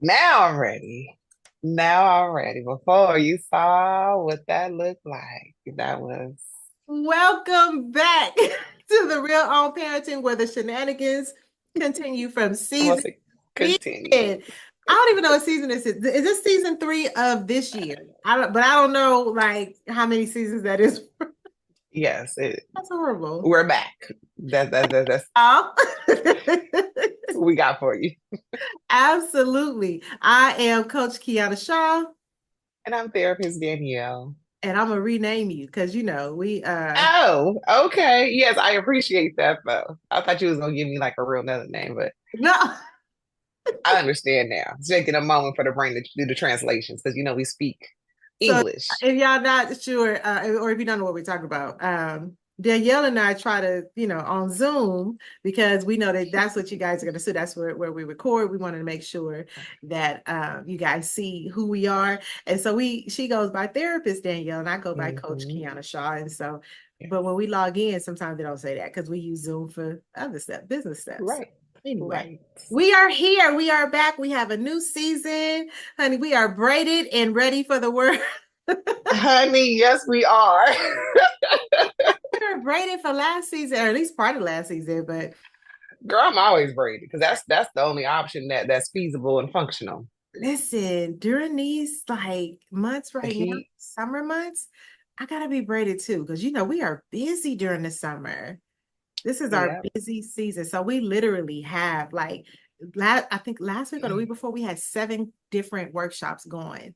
Now I'm ready. Now I'm ready. Before you saw what that looked like, that was Welcome back to the Real On Parenting, where the shenanigans continue from supposed season to continue. 10. I don't even know what season this is. Is this season 3 of this year? But I don't know like how many seasons that is. Yes, That's horrible. we're back. That's Oh. what we got for you. Absolutely. I am Coach Kiana Shaw, And I'm therapist Danielle. and I'm gonna rename you because we Oh, okay. Yes, I appreciate that though. I thought you was gonna give me like a real another name, but no. I understand now. It's taking a moment for the brain to do the translations because we speak So English. if y'all not sure, or if you don't know what we're talking about, Danielle and I try to, on Zoom because we know that that's what you guys are going to see. That's where we record. We wanted to make sure that you guys see who we are. And so she goes by therapist Danielle and I go by Coach Hmm. Kiana Shaw. And so, Yes. but when we log in, sometimes they don't say that because we use Zoom for other stuff, business stuff. So Right. anyway, Right. we are here. We are back. We have a new season. Honey, we are braided and ready for the world. Honey, yes, we are. We were braided for last season, or at least part of last season. But Girl, I'm always braided because that's the only option that's feasible and functional. listen, during these like months The right now, heat. summer months, I gotta be braided too because we are busy during the summer. This is our Yep. busy season, so we literally have like, I think last week or the week before, we had 7 different workshops going.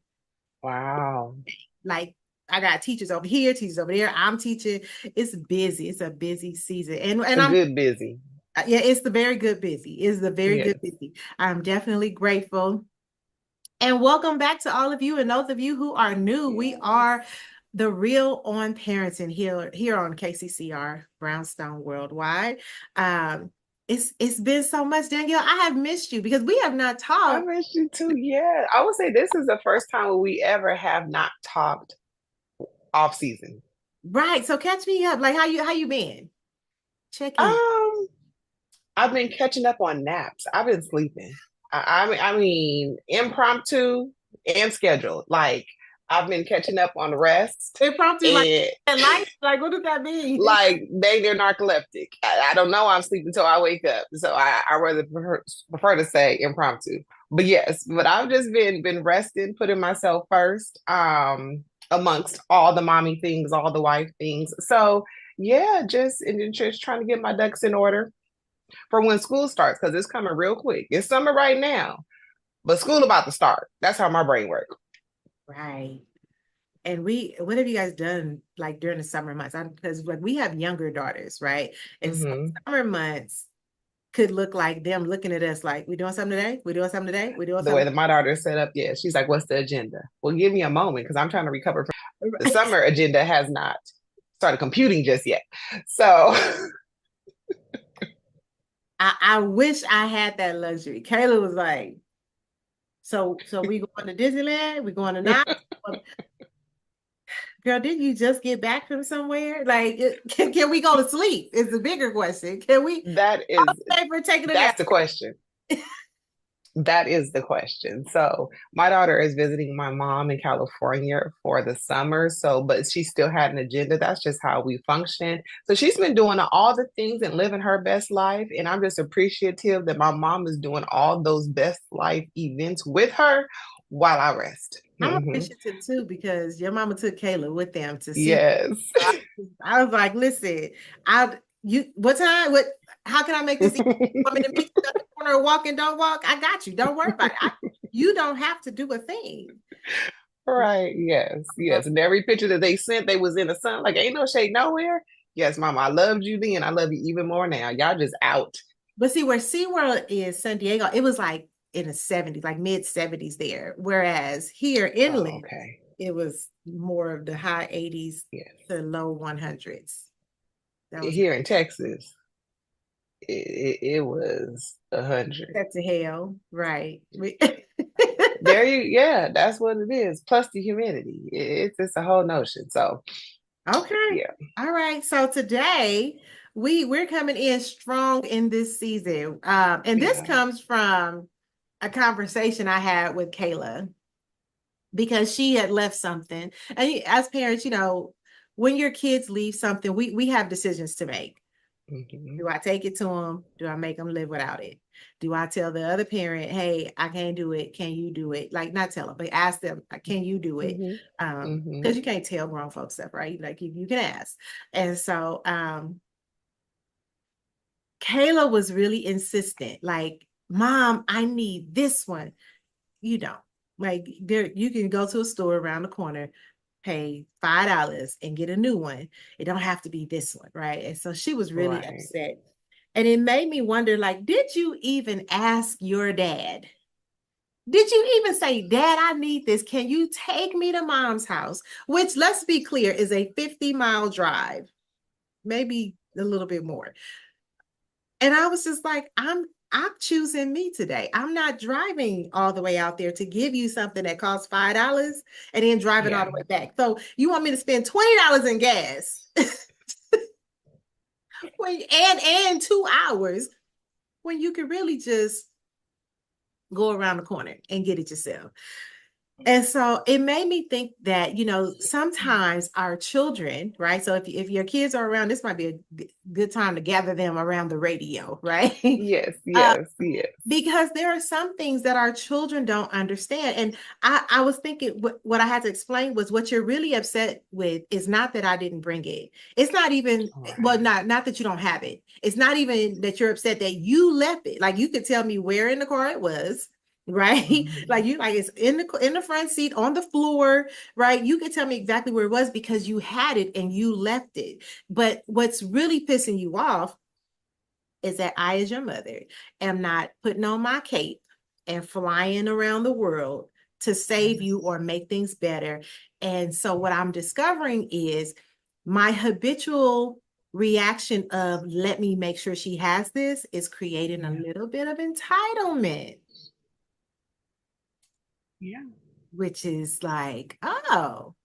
Wow. Like I got teachers over here, teachers over there. I'm teaching. It's busy. It's a busy season, and A I'm good busy. yeah, it's the very good busy. It's the very Yes. good busy. I'm definitely grateful. And welcome back to all of you and those of you who are new. We Yes. are the Real On Parenting here on KCCR Brownstone Worldwide. Um, it's been so much, Danielle. I have missed you because we have not I talked. miss you too. Yeah. I would say this is the first time we ever have not talked off season. Right. So catch me up. Like how you been? Check in. Um, I've been catching up on naps. I've been sleeping. I mean, impromptu and scheduled. Like I've been catching up on rest Impromptu like and life. Like what does that mean? like they're narcoleptic. I don't know. I'm sleeping until I wake up. So I rather prefer to say impromptu. But yes, but I've just been resting, putting myself first, amongst all the mommy things, all the wife things. So yeah, just trying to get my ducks in order for when school starts because it's coming real quick. It's summer right now, but school about to start. That's how my brain works. Right. And what have you guys done like during the summer months? Because like we have younger daughters, right? And so Hmm. summer months could look like them looking at us like, we doing something today? We doing something today? We doing The way something? that my daughter is set up, yeah, she's like, "What's the agenda?" Well, give me a moment because I'm trying to recover from the summer agenda has not started computing just yet. So, I wish I had that luxury. Kayla was like, so we going to Disneyland? We going to not? Girl, didn't you just get back from somewhere? Like, can we go to sleep? Is the bigger question. Can we? that I'm is safe for taking a that's nap. the question. That is the question. So my daughter is visiting my mom in California for the summer. So, but she still had an agenda. That's just how we function. So she's been doing all the things and living her best life. And I'm just appreciative that my mom is doing all those best life events with her while I rest. I'm Hmm. appreciative too because your mama took Kayla with them to see. Yes. I was like, listen, what time? How can I make this easy? Want me to meet you at the corner or walk and don't walk? I got you. Don't worry about it. You don't have to do a thing. Right. Yes. Yes. And every picture that they sent, they was in the sun. Like, ain't no shade nowhere. Yes, mama, I loved you then. I love you even more now. Y'all just out. But see, where SeaWorld is San Diego, it was like in the 70s, like mid 70s there. Whereas here Oh, inland, okay. it was more of the high 80s Yes. to low 100s. That was Here in Texas, it was 100. set to hell, right? There you, yeah, that's what it is. Plus the humidity. It's just a whole notion. So, Okay. yeah. All right. So today we're coming in strong in this season. And this Yeah. comes from a conversation I had with Kayla because she had left something. And as parents, when your kids leave something, we have decisions to make. Mm-hmm. Do I take it to them? Do I make them live without it? Do I tell the other parent, hey, I can't do it. Can you do it? Like, not tell them, but ask them, can you do it? Mm-hmm. Because Mm-hmm. you can't tell grown folks stuff, right? Like you can ask. And so Kayla was really insistent, like, Mom, I need this one. You don't. Like, there, you can go to a store around the corner, pay $5 and get a new one. It don't have to be this one, right? And so she was really Right. upset. And it made me wonder, like, did you even ask your dad? Did you even say, Dad, I need this? Can you take me to Mom's house? Which, let's be clear, is a 50-mile drive, maybe a little bit more. And I was just like, I'm choosing me today. I'm not driving all the way out there to give you something that costs $5 and then driving all Yeah. the way back. So you want me to spend $20 in gas and 2 hours when you can really just go around the corner and get it yourself. And so it made me think that, sometimes our children, right? So if your kids are around, this might be a good time to gather them around the radio, right? Yes, uh, yes, yes. because there are some things that our children don't understand. And I was thinking what I had to explain was what you're really upset with is not that I didn't bring it. It's not even, well, Right. not that you don't have it. It's not even that you're upset that you left it. Like, you could tell me where in the car it was. Right. Mm-hmm. Like it's in the front seat on the floor, right? You could tell me exactly where it was because you had it and you left it. But what's really pissing you off is that I, as your mother, am not putting on my cape and flying around the world to save you or make things better. And so what I'm discovering is my habitual reaction of, let me make sure she has this, is creating a Yeah. little bit of entitlement, Yeah. which is like, oh,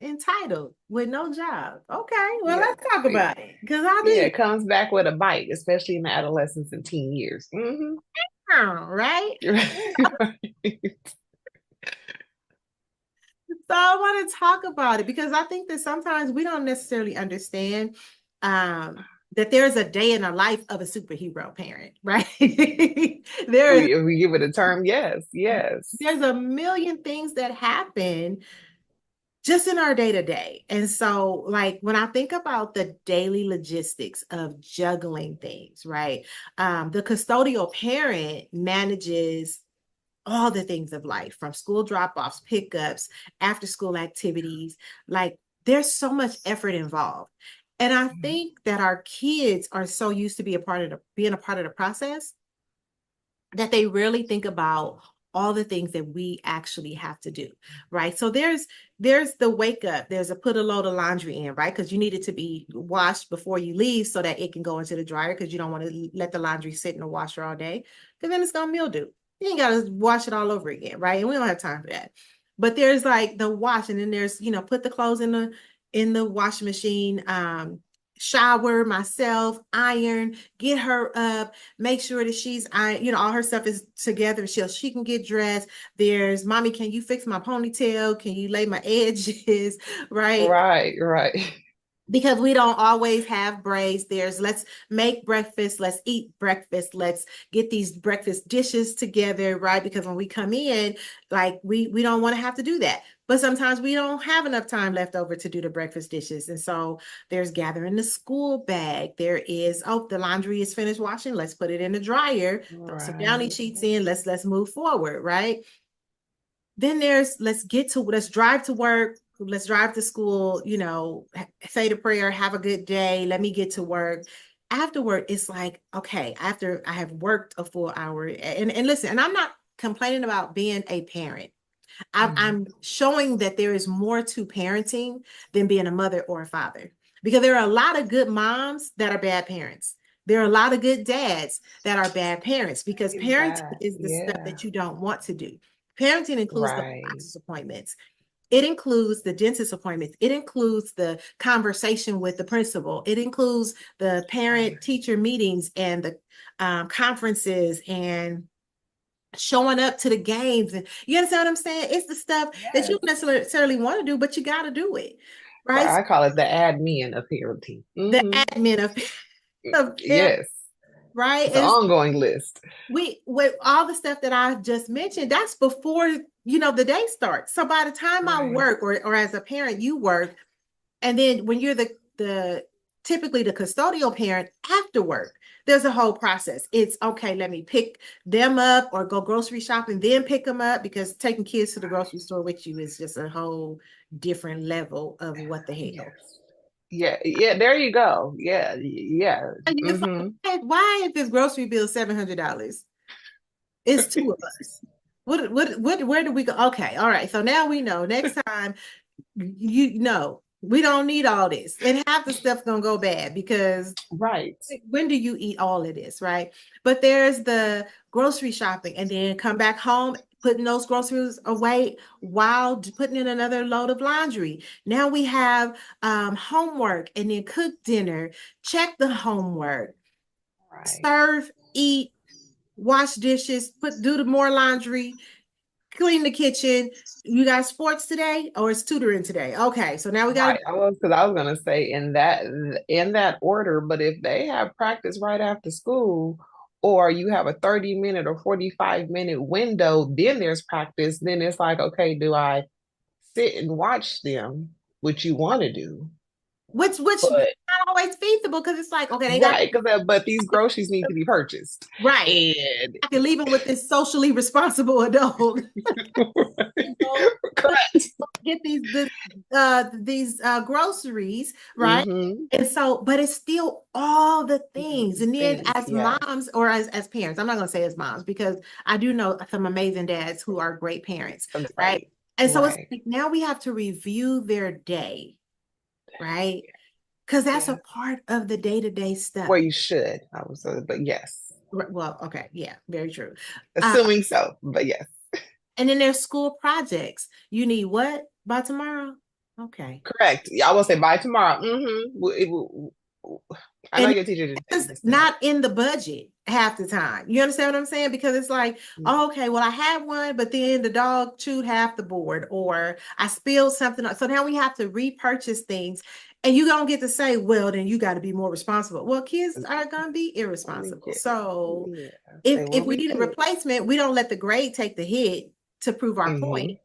entitled with no job. Okay, well, Yeah. let's talk about it because I Yeah, do. it comes back with a bite, especially in the adolescence and teen years. Mm-hmm. Right. Right. So I want to talk about it because I think that sometimes we don't necessarily understand that there's a day in the life of a superhero parent, right? there is We give it a term, yes, yes. there's a million things that happen just in our day to day. And so, like, when I think about the daily logistics of juggling things, right? The custodial parent manages all the things of life, from school drop-offs, pickups, after school activities. Like, there's so much effort involved. And I Yeah. think that our kids are so used to being a part of the process that they rarely think about all the things that we actually have to do, right? So there's the wake up, there's a put a load of laundry in, right? Because you need it to be washed before you leave so that it can go into the dryer, because you don't want to let the laundry sit in the washer all day, because then it's gonna mildew. You ain't gotta wash it all over again, right? And we don't have time for that. But there's like the wash, and then there's, put the clothes in the washing machine, shower myself, iron, get her up, make sure that she's, all her stuff is together. She can get dressed. There's, Mommy, can you fix my ponytail? Can you lay my edges? Right. Right, right. Because we don't always have braids. There's, let's make breakfast, let's eat breakfast, let's get these breakfast dishes together, right? Because when we come in, like, we don't want to have to do that. But sometimes we don't have enough time left over to do the breakfast dishes. And so there's gathering the school bag. There is, oh, the laundry is finished washing. Let's put it in the dryer. Throw some downy Right. sheets in. Let's move forward, right? Then there's, let's drive to work, let's drive to school, say the prayer, have a good day, let me get to work. Afterward, it's like, okay, after I have worked a full hour, and listen, and I'm not complaining about being a parent. I'm Mhm. showing that there is more to parenting than being a mother or a father, because there are a lot of good moms that are bad parents. There are a lot of good dads that are bad parents, because Even parenting that. is the stuff Yeah. that you don't want to do. Parenting includes the Right. doctor's appointments. It includes the dentist appointments. It includes the conversation with the principal. It includes the Right. parent teacher meetings and the conferences and showing up to the games. And you understand what I'm saying? It's the stuff that you don't Yes. necessarily want to do, but you got to do it. Right. Right? I call it the admin of parenting. The admin of parent, Yes. right? It's an And ongoing list. we with all the stuff that I just mentioned, that's before the day starts. So by the time I Right. work, or as a parent, you work, and then when you're the typically the custodial parent after work, there's a whole process. It's okay, let me pick them up or go grocery shopping, then pick them up, because taking kids to the grocery store with you is just a whole different level of what the hell. Yes. Yeah. Yeah. There you go. Yeah. Yeah. And it's Mm-hmm. like, why is this grocery bill $700? It's two of us. Where do we go? Okay, all right. So now we know next time, you know, we don't need all this. And half the stuff's gonna go bad, because Right. when do you eat all of this, right? But there's the grocery shopping, and then come back home, putting those groceries away while putting in another load of laundry. Now we have homework, and then cook dinner, check the homework, Right. serve, eat, wash dishes, do the more laundry, clean the kitchen. You got sports today, or it's tutoring today? Okay, so now we got to. Right. I was gonna say in that order, but if they have practice right after school, or you have a 30-minute or 45-minute window, then there's practice, then it's like, okay, do I sit and watch them, which you want to do? Which is But not always feasible, because it's like, okay, they got right, because but these groceries need to be purchased. right. And I can leave them with this socially responsible adult. And go correct. get these groceries, right? Mm-hmm. And so, but it's still all the things. And then Things, as yes. moms, or as parents, I'm not going to say as moms, because I do know some amazing dads who are great parents, right? Right. And so it's Right. like, now we have to review their day, right? Because that's a Yeah. part of the day-to-day stuff. Well, you should. I was, but yes. Well, okay, yeah, very true. Uh, Assuming so, but yes. and then there's school projects. You need what by tomorrow? Okay. Correct. I will say by tomorrow. I know And your teacher didn't tell you it's this today. not in the budget half the time. You understand what I'm saying? Because it's like, oh, okay, well, I had one, but then the dog chewed half the board, or I spilled something. So now we have to repurchase things. And you don't get to say, well, then you got to be more responsible. Well, kids are going to be irresponsible. Yeah. So Yeah. if They will if we be need a paid. replacement, we don't let the grade take the hit to prove our point,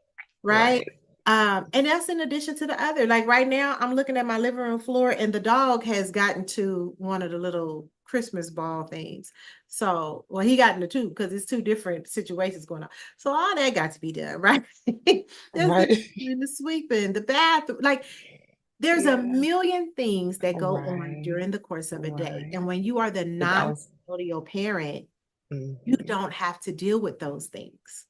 Hmm. right? Right. And that's in addition to the other. Like right now, I'm looking at my living room floor, and the dog has gotten to one of the little Christmas ball things. So, well, he got into two, because it's two different situations going on. So all that got to be done, right? There's the Right. the sweeping, the bathroom. Like there's a Yeah. million things that go on Right. during the course of a day. Right. And when you are the Because I was. non-custodial parent, you Mhm. don't have to deal with those things,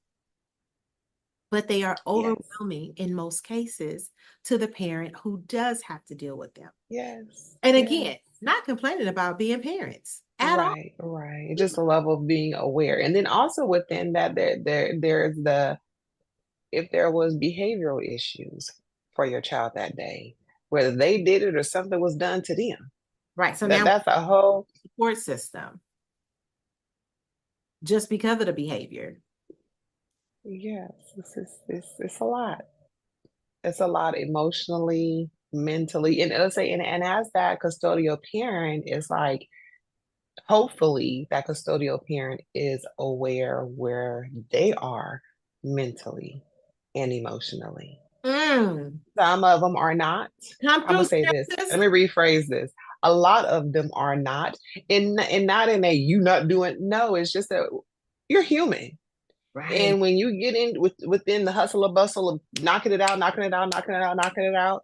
but they are Yes. overwhelming in most cases to the parent who does have to deal with them. Yes. And Yes. again, not complaining about being parents at all. Right. Right. Just a level of being aware, and then also within that, there's the if there was behavioral issues for your child that day, whether they did it or something was done to them. Right. So That now that's a whole support system just because of the behavior. yes. It's a lot. It's a lot emotionally, mentally, and let's say, and as that custodial parent, it's like hopefully that custodial parent is aware where they are mentally and emotionally. Mm. Some of them are not. Come I'm gonna through, say this. sis. Let me rephrase this. A lot of them are not, and not in a you not doing. No, it's just that you're human, Right. and when you get in within the hustle or bustle of knocking it out, knocking it out, knocking it out, knocking it out,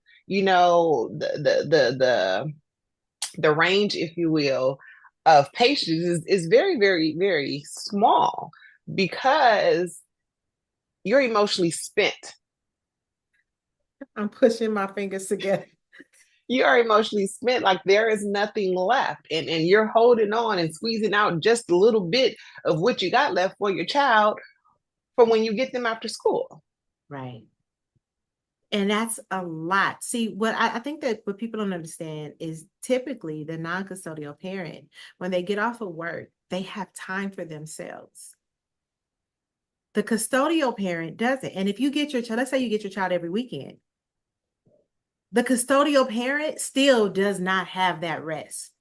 the range, if you will, of patience is very, very, very small because you're emotionally spent. I'm pushing my fingers together. You are emotionally spent, like there is nothing left, and you're holding on and squeezing out just a little bit of what you got left for your child for when you get them after school. Right. And that's a lot. See, what I think that what people don't understand is typically the non-custodial parent, when they get off of work, they have time for themselves. The custodial parent doesn't. And if you get your child, let's say you get your child every weekend, the custodial parent still does not have that rest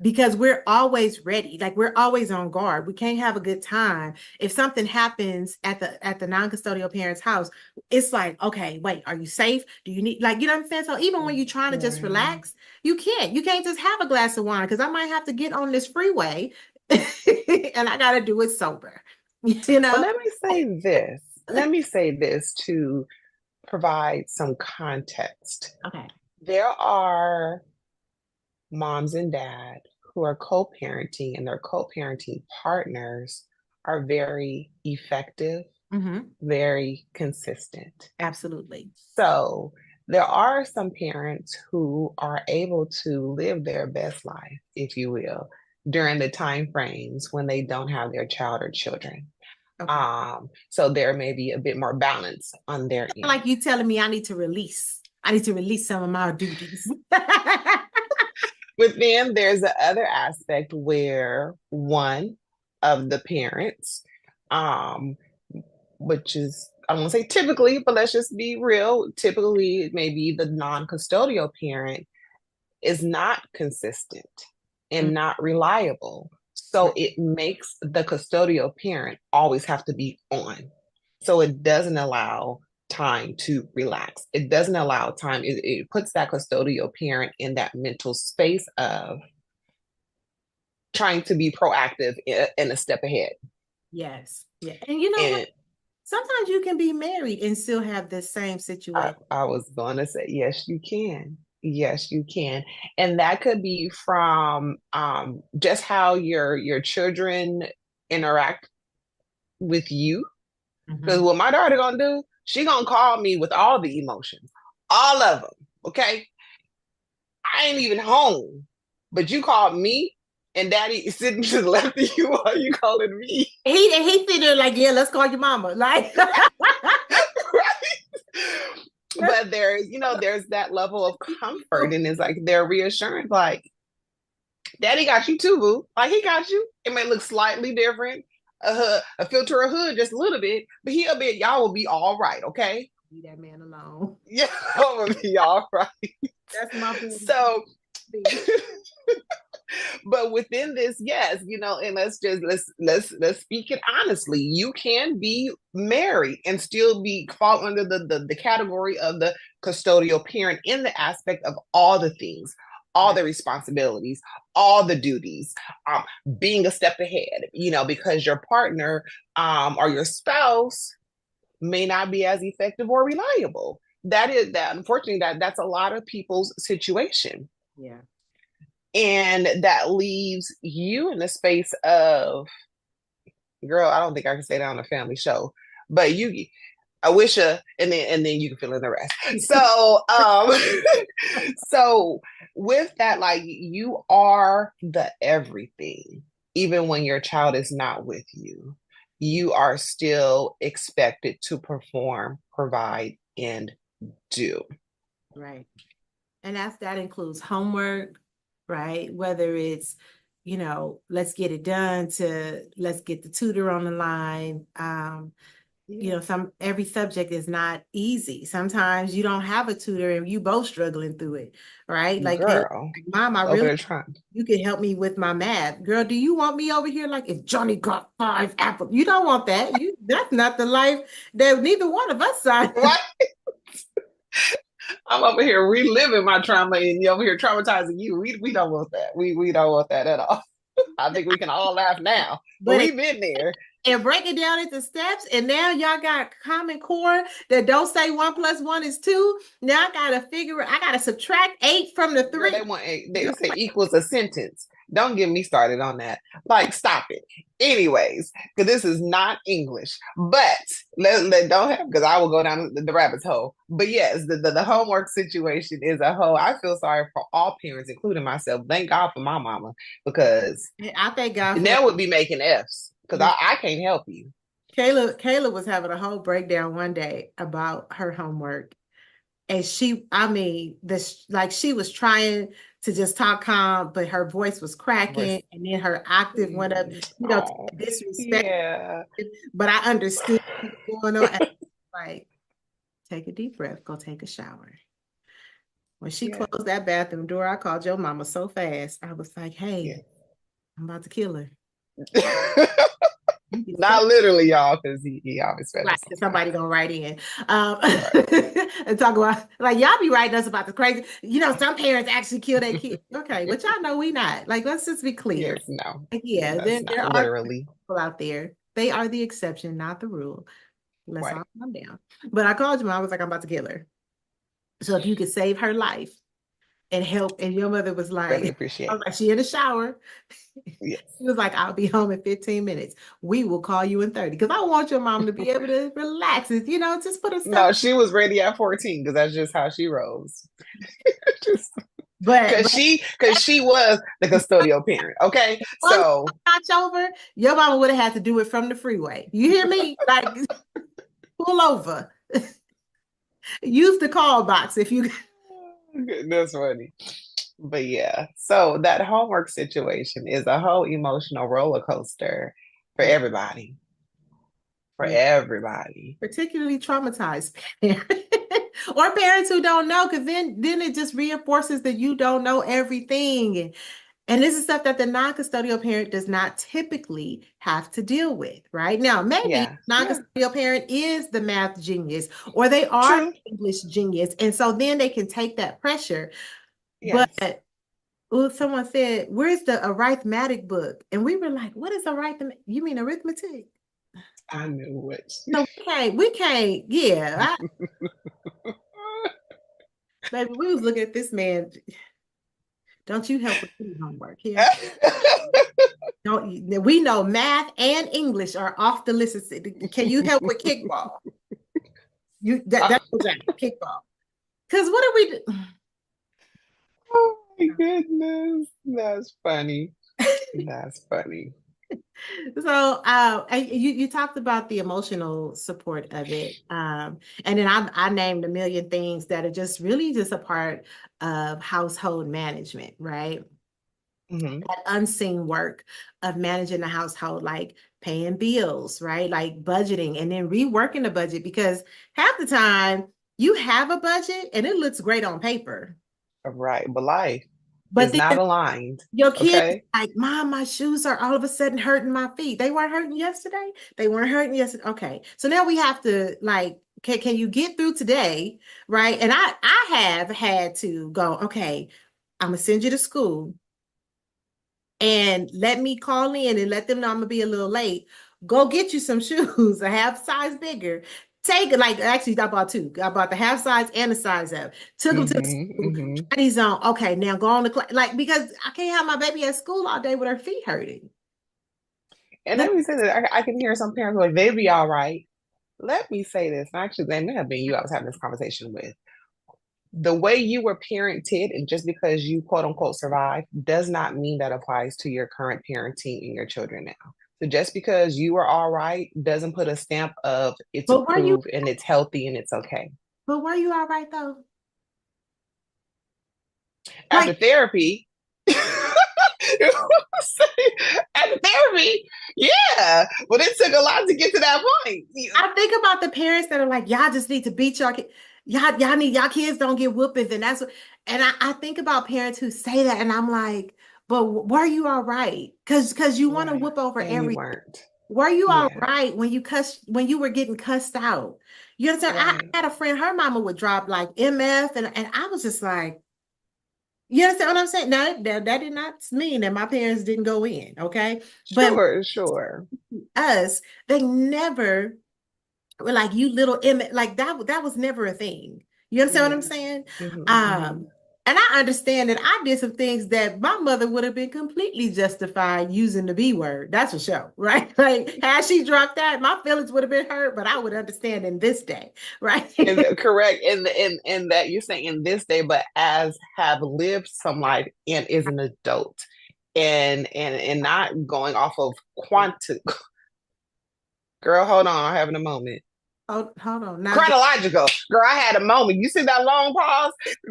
because we're always ready. Like we're always on guard. We can't have a good time. If something happens at the non-custodial parent's house, it's like, okay, wait, are you safe? Do you need, like, you know what I'm saying? So even when you're trying to just relax, you can't just have a glass of wine because I might have to get on this freeway and I got to do it sober. You Well, know? let me say this. Let me say this to provide some context. Okay. There are moms and dad who are co-parenting, and their co-parenting partners are very effective, very consistent. Absolutely. So there are some parents who are able to live their best life, if you will, during the time frames when they don't have their child or children. Okay. So there may be a bit more balance on their end. Like you telling me I need to release. I need to release some of my duties. But then there's the other aspect where one of the parents, um, which is, I don't want to say typically, but let's just be real. Typically, maybe the non-custodial parent is not consistent and not reliable. So it makes the custodial parent always have to be on. So it doesn't allow time to relax. It doesn't allow time. It puts that custodial parent in that mental space of trying to be proactive and a step ahead. Yes. Yeah. And you know what? Sometimes you can be married and still have the same situation. I was going to say, yes, you can. Yes, you can. And that could be from just how your children interact with you. Because what my daughter gonna do, she gonna call me with all the emotions, all of them. Okay, I ain't even home, but you called me, and Daddy is sitting to the left of you while you calling me. He sitting there like, yeah, let's call your mama. Like, right. But there's that level of comfort, and it's like they're reassuring, like, Daddy got you too, boo. Like he got you. It may look slightly different, a filter of hood just a little bit, but y'all will be all right, okay? Leave that man alone. Yeah, y'all will be all right. That's my point. So, but within this, yes, and let's speak it honestly. You can be married and still fall under the category of the custodial parent in the aspect of all the things, all the responsibilities, all the duties, being a step ahead, because your partner or your spouse may not be as effective or reliable. Unfortunately, that's a lot of people's situation. Yeah. And that leaves you in the space of, girl, I don't think I can say that on a family show, but I wish and then you can fill in the rest. So so with that, like, you are the everything. Even when your child is not with you, you are still expected to perform, provide, and do. Right. And that includes homework, right? Whether it's, let's get it done, to let's get the tutor on the line. Every subject is not easy. Sometimes you don't have a tutor and you both struggling through it, right? Like, girl, hey, Mom, you can help me with my math. Girl, do you want me over here like if Johnny got 5 apples? You don't want that. That's not the life that neither one of us signed. Right? I'm over here reliving my trauma and you over here traumatizing you. We don't want that. We don't want that at all. I think we can all laugh now, but we've been there. And break it down into steps, and now y'all got Common Core that don't say 1 + 1 is 2. Now I gotta subtract 8 from the 3. They want 8. They say equals a sentence. Don't get me started on that. Like, stop it. Anyways, because this is not English, but don't have, because I will go down the rabbit's hole. But yes, the homework situation is a whole. I feel sorry for all parents, including myself. Thank God for my mama, because I thank God Danielle would be making F's, because I can't help you. Kayla was having a whole breakdown one day about her homework. And I mean, this like she was trying to just talk calm, but her voice was cracking, and then her octave went up, Oh, disrespect. yeah. But I understood what was going on. And like, take a deep breath, go take a shower. When she Yeah. closed that bathroom door, I called your mama so fast. I was like, Yeah. hey, I'm about to kill her. You can say Not literally, y'all, because he always said right, it somebody gonna write in sometimes. and talk about like y'all be writing us about the crazy. Some parents actually kill their kids. Okay, but y'all know we not. Like, let's just be clear. Yes, no. Like, Yeah, yeah, that's there not are literally. people out there. They are the exception, not the rule. Let's Right. all calm down. But I called you, I was like, I'm about to kill her. So if you could save her life and help, and your mother was Really like, I appreciate was like, she in the shower. it. She was like, I'll be home in 15 minutes. We will call you in 30. Because I want your mom to Yes. be able to relax. Just put herself. No, she was ready at 14 because that's just how she rolls. Just But because she was the custodial parent. Okay. one So notch over, your mama would have had to do it from the freeway. You hear me? Like, pull over. Use the call box if you. that's funny. But yeah, so that homework situation is a whole emotional roller coaster for Yeah, everybody. For yeah. everybody. Particularly traumatized parents or parents who don't know, because then it just reinforces that you don't know everything. And this is stuff that the non-custodial parent does not typically have to deal with, right? Now, maybe Yeah. Yeah. non-custodial parent is the math genius or they are True. the English genius. And so then they can take that pressure. But Yes. someone said, where's the arithmetic book? And we were like, what is arithmetic? You mean arithmetic? I knew it. So we can't, yeah. Baby, we was looking at this man. Don't you help with any homework here? Don't we know math and English are off the list? Can you help with kickball? That's kickball. Because what are we do? Oh my goodness. That's funny. That's funny. So you talked about the emotional support of it. And then I named a million things that are just really just a part of household management, right? Hmm. That unseen work of managing the household, like paying bills, right? Like budgeting and then reworking the budget because half the time you have a budget and it looks great on paper. Right. But life But is then not aligned. your kids Okay. like, Mom, my shoes are all of a sudden hurting my feet. They weren't hurting yesterday. They weren't hurting yesterday. Okay. So now we have to like, can you get through today? Right. And I have had to go, okay, I'm gonna send you to school and let me call in and let them know I'm gonna be a little late. Go get you some shoes, a half size bigger. Take it like actually I bought two. I bought the half size and the size up. Took them to the Hmm. school. Hmm. Try these on. Okay, now go on the class. Like because I can't have my baby at school all day with her feet hurting. And Let let me say that I can hear some parents like, they be all right. Let me say this. And actually, they may have been you I was having this conversation with. The way you were parented, and just because you quote unquote survived, does not mean that applies to your current parenting and your children now. So just because you are all right doesn't put a stamp of it's but were you approved and it's healthy and it's okay. but were you all right though? After Like therapy, after therapy, yeah, but it took a lot to get to that point. I think about the parents that are like, y'all just need to beat y'all kids. Y'all need y'all kids don't get whoopings, and that's what. And I think about parents who say that, and I'm like, but were you all right? Because you want to Right. whoop over And you every. weren't. Were you all Yeah. right when you were getting cussed out? You understand? Right. I had a friend, her mama would drop like MF, and I was just like, you understand what I'm saying? No, that did not mean that my parents didn't go in, okay? But Sure, sure. us, they never were like you little image, like that was never a thing. You understand what I'm Yeah. saying? Hmm. Hmm. Um, and I understand that I did some things that my mother would have been completely justified using the B word. That's for sure, right? Like had she dropped that, my feelings would have been hurt, but I would understand in this day, right? Correct. In that you're saying in this day, but as have lived some life and is an adult and not going off of quantum. Girl, hold on, I'm having a moment. Oh, hold on. Now, Chronological. Girl, I had a moment. You see that long pause? it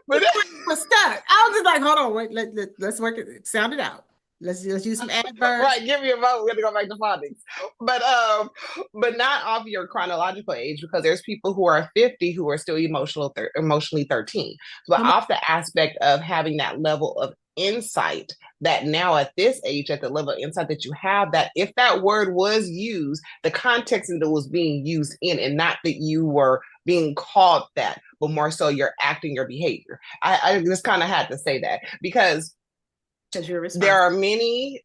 but was stuck. I was just like, hold on, wait, let's work it, sound it out. Let's use some adverbs. right, give me a moment. We're gonna go back to phonics. But not off your chronological age because there's people who are 50 who are still emotionally 13. But Come on. off the aspect of having that level of insight that now at this age, at the level of insight that you have, that if that word was used, the context that it was being used in, and not that you were being called that, but more so your acting, your behavior. I just kind of had to say that because Because you're there responsible. are many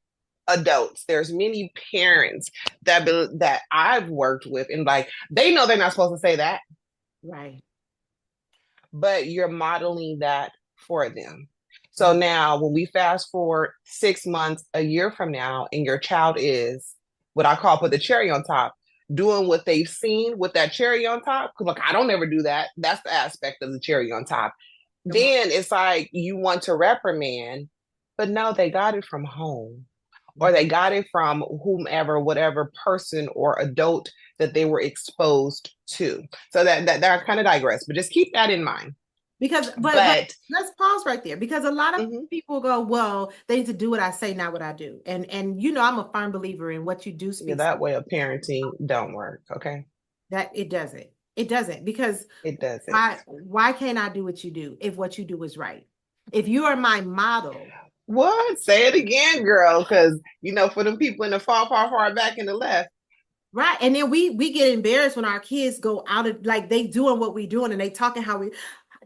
adults, there's many parents that I've worked with, and like they know they're not supposed to say that, Right. but you're modeling that for them. So Mhm. now when we fast forward 6 months, a year from now, and your child is what I call put the cherry on top, doing what they've seen with that cherry on top. Cause like I don't ever do that. That's the aspect of the cherry on top. Come on. Then it's like you want to reprimand, but no, they got it from home or Mhm. they got it from whomever, whatever person or adult that they were exposed to. So that I kind of digress, but just keep that in mind. Because, but But let's pause right there because a lot of mm-hmm, people go, well, they need to do what I say, not what I do. And you know, I'm a firm believer in what you do yeah, speaks. that way of parenting don't work. Okay, That it doesn't. It doesn't because it doesn't. why can't I do what you do if what you do is right? If you are my model, What? Say it again, girl, because for them people in the far back in the left. right? And then we get embarrassed when our kids go out of like they doing what we doing and they talking how we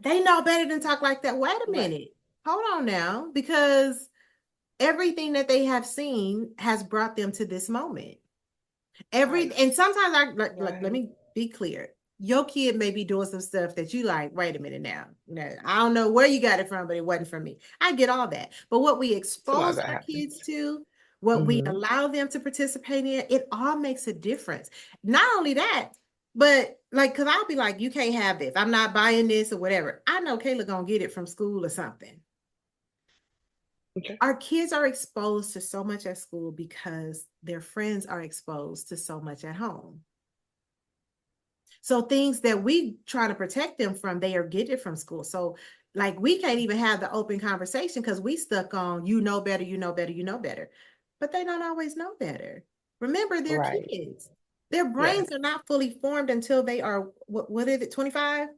they know better than talk like that. Wait a Right, minute. Hold on now, because everything that they have seen has brought them to this moment. right, And sometimes let right. me be clear. Your kid may be doing some stuff that you like, wait a minute now. No, I don't know where you got it from, but it wasn't from me. I get all that. But what we Sometimes expose that our happens. kids to, what we Mm-hmm. allow them to participate in, it all makes a difference. Not only that, but like, because I'll be like, you can't have this. I'm not buying this or whatever. I know Kayla gonna get it from school or something. Okay. Our kids are exposed to so much at school because their friends are exposed to so much at home. So things that we try to protect them from, they are getting from school. So like we can't even have the open conversation because we stuck on you know better, you know better, you know better. But they don't always know better. Remember, they're Right. kids. Their Yes. brains are not fully formed until they are what is it, 25?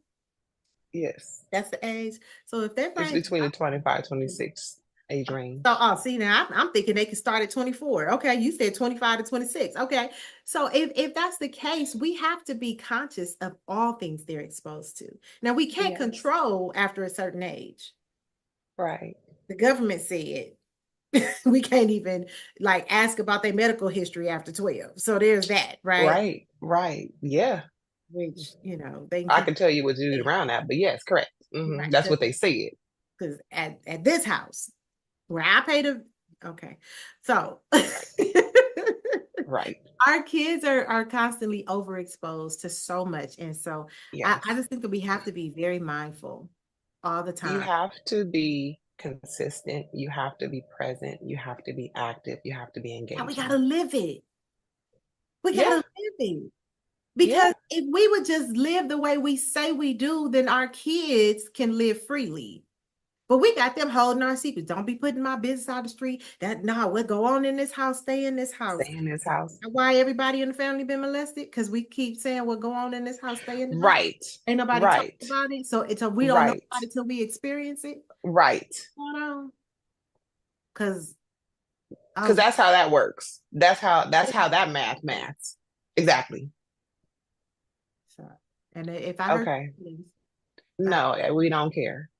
Yes. That's the age. So if their It's brains between the 25, 26 age So, range. oh, see, now I'm thinking they can start at 24. Okay, you said 25 to 26. Okay, so if that's the case, we have to be conscious of all things they're exposed to. Now, we can't Yes. control after a certain age. Right. The government said we can't even like ask about their medical history after 12. So there's that, right? Right. Right. Yeah. Which, you know, they can I keep can tell you what to do around that, but yes, correct. right That's what they said. because at this house where I pay the okay. So Right. Right. our kids are constantly overexposed to so much. And so I Yes. just think that we have to be very mindful all the You time. have to be consistent. You have to be present. You have to be active. You have to be And we gotta engaging. live it. We gotta Yeah. live it. Yeah. Because if we would just live the way we say we do, then our kids can live freely. But we got them holding our secrets. Don't be putting my business out the street. That no, what go on in this house, stay in this house. Stay in this house. Why everybody in the family been molested? Because we keep saying what go on in this house, stay in the house. Right. Ain't nobody talking Right. about it. So it's a we don't know Right. about it till we experience it. Right. Hold on. Because Because oh that's how that works. That's how that maths. Exactly. so, and if I heard Okay. uh, No, we don't care.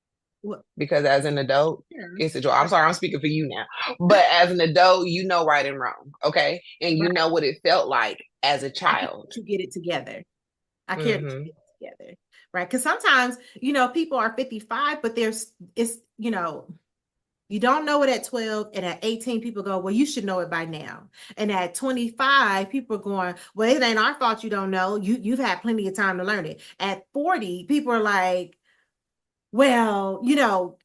what Because as an adult, yeah, it's a joy. I'm sorry, I'm speaking for you now. But as an adult, you know right and wrong. Okay. And you right. know what it felt like as a I care child. that you get it together. I care that you Mm-hmm. get it together. Right. Because sometimes, you know, people are 55, but there's it's, you know, you don't know it at 12, and at 18, people go, well, you should know it by now. And at 25, people are going, well, it ain't our fault you don't know. You've had plenty of time to learn it. At 40, people are like, well, you know,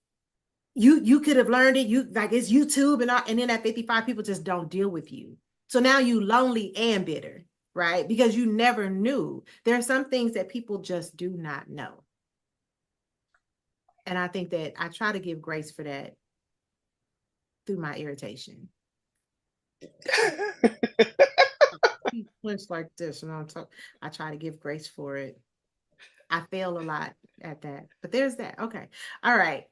you could have learned it. You like it's YouTube and all, and then at 55, people just don't deal with you. So now you lonely and bitter. right? Because you never knew. There are some things that people just do not know. And I think that I try to give grace for that through my irritation. He flinched like this, and I try to give grace for it. I fail a lot at that, but there's that. Okay. All right.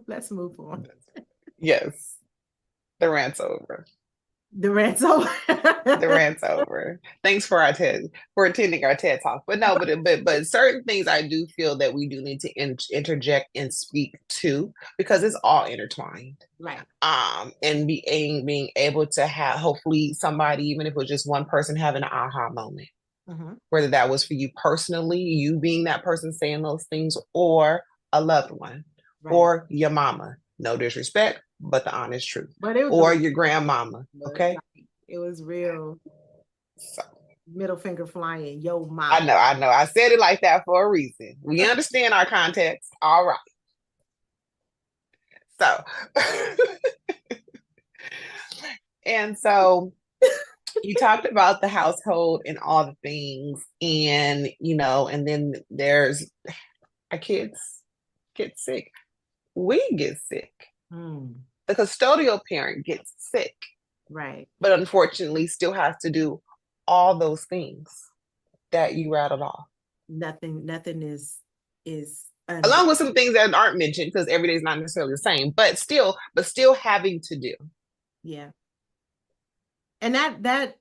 Let's move on. Yes, the rant's over. The rant's over. The rant's over. Thanks for our TED for attending our TED talk. But no, but certain things I do feel that we do need to interject and speak to because it's all intertwined. Right. And being able to have hopefully somebody, even if it was just one person, having an aha moment. Mm-hmm. Whether that was for you personally, you being that person saying those things, or a loved one, Right. or your mama. No disrespect, but the honest truth. But it was or your grandmama. Okay. Like, it was real. So. Middle finger flying, yo, mom. I know. I said it like that for a reason. We understand our context. All right. So, and so you talked about the household and all the things, and and then there's our kids get sick. We get sick. The custodial parent gets sick. Right. But unfortunately still has to do all those things that you rattled off. Nothing is along with some things that aren't mentioned because every day is not necessarily the same, but still having to do. Yeah. And that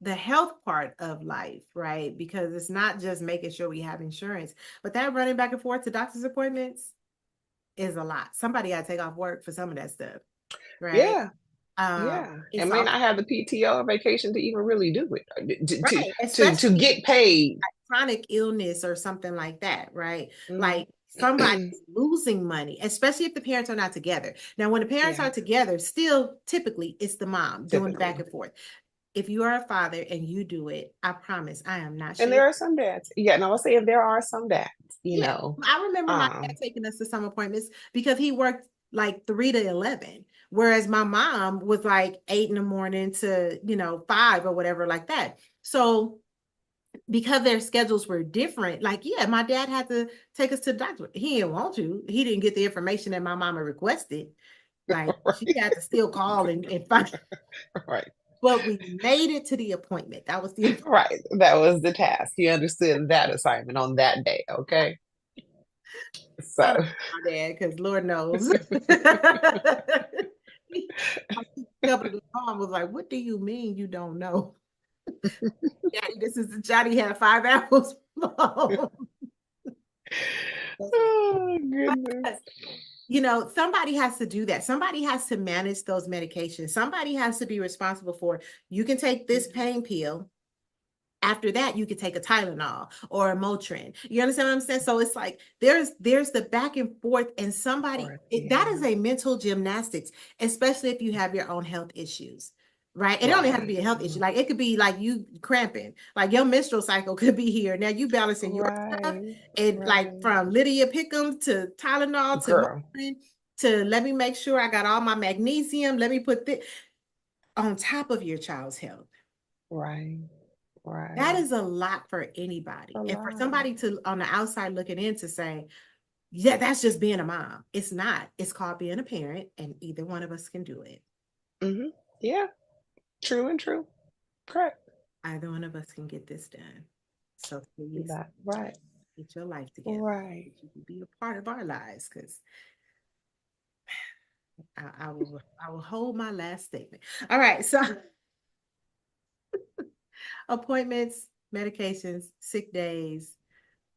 the health part of life, right? Because it's not just making sure we have insurance, but that running back and forth to doctor's appointments is a lot. Somebody got to take off work for some of that stuff, right? Yeah. Yeah, it may not have the PTO or vacation to even really do it, to get paid. Chronic illness or something like that, right? Like somebody's losing money, especially if the parents are not together. Now, when the parents are together, still typically it's the mom doing back and forth. If you are a father and you do it, I promise I am not sure. And there are some dads. Yeah, no, I was saying there are some dads, you know. I remember my dad taking us to some appointments because he worked like 3 to 11. Whereas my mom was like 8 in the morning to, 5 or whatever like that. So because their schedules were different, like, yeah, my dad had to take us to the doctor. He didn't want to. He didn't get the information that my mama requested. Like she had to still call and find. Right. But we made it to the appointment. That was the right. That was the task. He understood that assignment on that day. Okay. So my dad, because Lord knows. The mom was like, "What do you mean you don't know?" Daddy, this is Johnny had 5 apples. Oh goodness. Somebody has to do that. Somebody has to manage those medications. Somebody has to be responsible for, you can take this pain pill. After that, you could take a Tylenol or a Motrin. You understand what I'm saying? So it's like there's the back and forth, and that is a mental gymnastics, especially if you have your own health issues. Right. It don't have to be a health issue. Like it could be like you cramping, like your menstrual cycle could be here. Now you balancing your stuff, and like from Lydia Pick'em to Tylenol to Motrin to let me make sure I got all my magnesium. Let me put this on top of your child's health. Right. That is a lot for anybody. And for somebody to on the outside looking in to say, yeah, that's just being a mom. It's not. It's called being a parent, and either one of us can do it. Mm-hmm. Yeah. True and true. Correct. Either one of us can get this done. So please, right. Get your life together. Right. You can be a part of our lives, because I will hold my last statement. All right. So appointments, medications, sick days,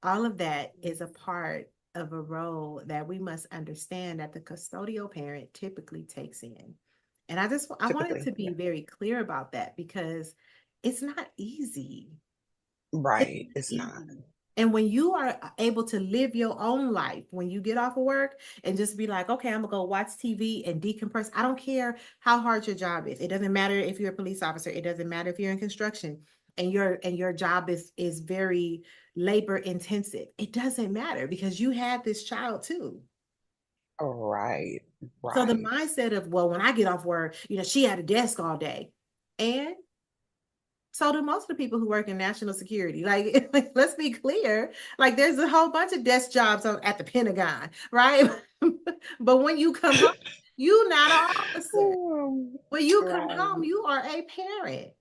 all of that is a part of a role that we must understand that the custodial parent typically takes in. And I wanted to be very clear about that, because it's not easy. Right. It's not. And when you are able to live your own life, when you get off of work and just be like, okay, I'm gonna go watch TV and decompress. I don't care how hard your job is. It doesn't matter if you're a police officer. It doesn't matter if you're in construction and your job is very labor intensive. It doesn't matter, because you had this child too. Right. So the mindset of, well, when I get off work, she had a desk all day. And So do most of the people who work in national security. Like, let's be clear. Like, there's a whole bunch of desk jobs at the Pentagon, right? But when you come home, you're not an officer. When you come home, Right, you are a parent.